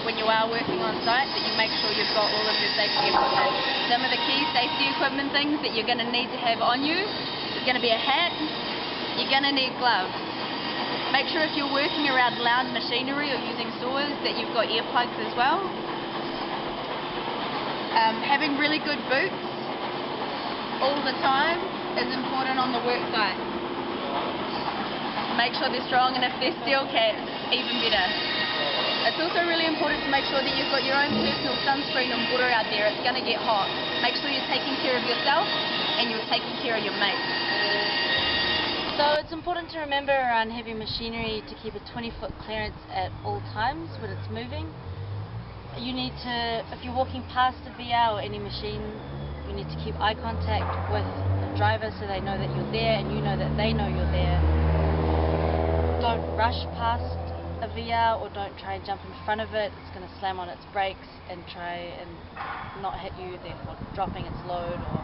when you are working on site that you make sure you've got all of your safety equipment. Some of the key safety equipment things that you're going to need to have on you is going to be a hat, you're going to need gloves. Make sure if you're working around loud machinery or using saws that you've got earplugs as well. Having really good boots all the time is important on the work site. Make sure they're strong, and if they're steel caps, even better. It's also really important to make sure that you've got your own personal sunscreen and water out there. It's going to get hot. Make sure you're taking care of yourself and you're taking care of your mates. So it's important to remember around heavy machinery to keep a 20-foot clearance at all times when it's moving. You need to, if you're walking past a VR or any machine, you need to keep eye contact with the driver so they know that you're there and you know that they know you're there. Don't rush past a VR or don't try and jump in front of it. It's going to slam on its brakes and try and not hit you, therefore dropping its load or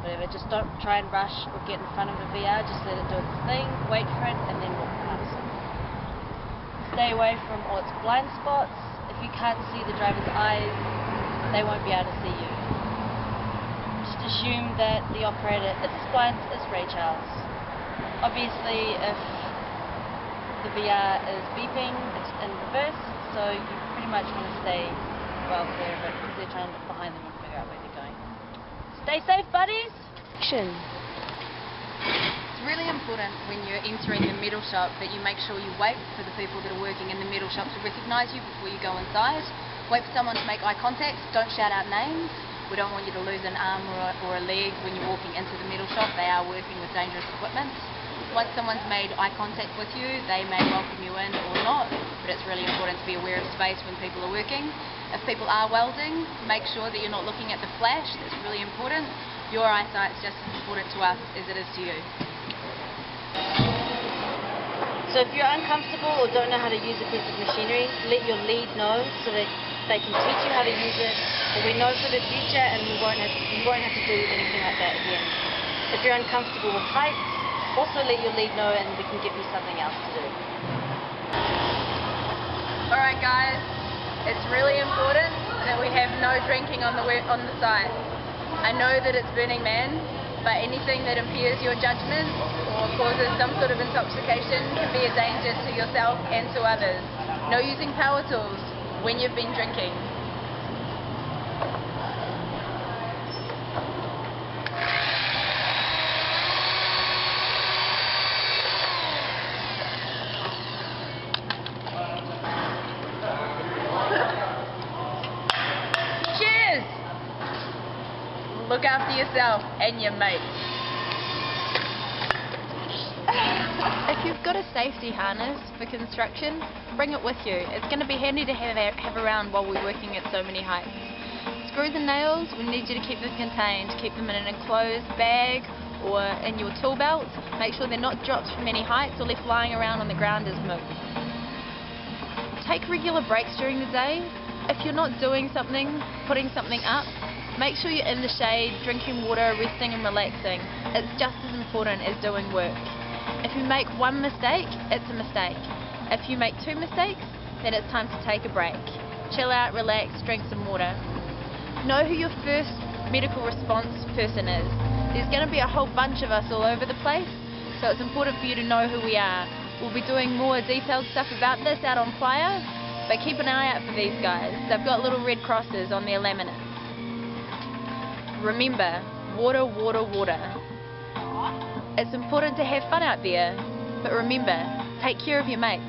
whatever. Just don't try and rush or get in front of the VR. Just let it do its thing, wait for it, and then walk past. Stay away from all its blind spots. If you can't see the driver's eyes, they won't be able to see you. Just assume that the operator is blind as Ray Charles. Obviously, if the VR is beeping, it's in reverse, so you pretty much want to stay well clear of it because they're trying to look behind them and figure out where they're going. Stay safe, buddies! Action! It's really important when you're entering the metal shop that you make sure you wait for the people that are working in the metal shop to recognise you before you go inside. Wait for someone to make eye contact. Don't shout out names. We don't want you to lose an arm or a leg when you're walking into the metal shop. They are working with dangerous equipment. Once someone's made eye contact with you, they may welcome you in or not, but it's really important to be aware of space when people are working. If people are welding, make sure that you're not looking at the flash. That's really important. Your eyesight's just as important to us as it is to you. So if you're uncomfortable or don't know how to use a piece of machinery, let your lead know so that they can teach you how to use it, or we know for the future and you won't have to do anything like that again. If you're uncomfortable with heights, also let your lead know and we can give you something else to do. Alright guys, it's really important that we have no drinking on the site. I know that it's Burning Man, but anything that impairs your judgment or causes some sort of intoxication can be a danger to yourself and to others. No using power tools when you've been drinking. Cheers! Look after yourself and your mates. If you've got a safety harness for construction, bring it with you. It's going to be handy to have around while we're working at so many heights. Screws and nails, we need you to keep them contained. Keep them in an enclosed bag or in your tool belt. Make sure they're not dropped from any heights or left lying around on the ground as muck. Take regular breaks during the day. If you're not doing something, putting something up, make sure you're in the shade, drinking water, resting and relaxing. It's just as important as doing work. If you make one mistake, it's a mistake. If you make two mistakes, then it's time to take a break. Chill out, relax, drink some water. Know who your first medical response person is. There's going to be a whole bunch of us all over the place, so it's important for you to know who we are. We'll be doing more detailed stuff about this out on Playa, but keep an eye out for these guys. They've got little red crosses on their laminates. Remember, water, water, water. It's important to have fun out there, but remember, take care of your mates.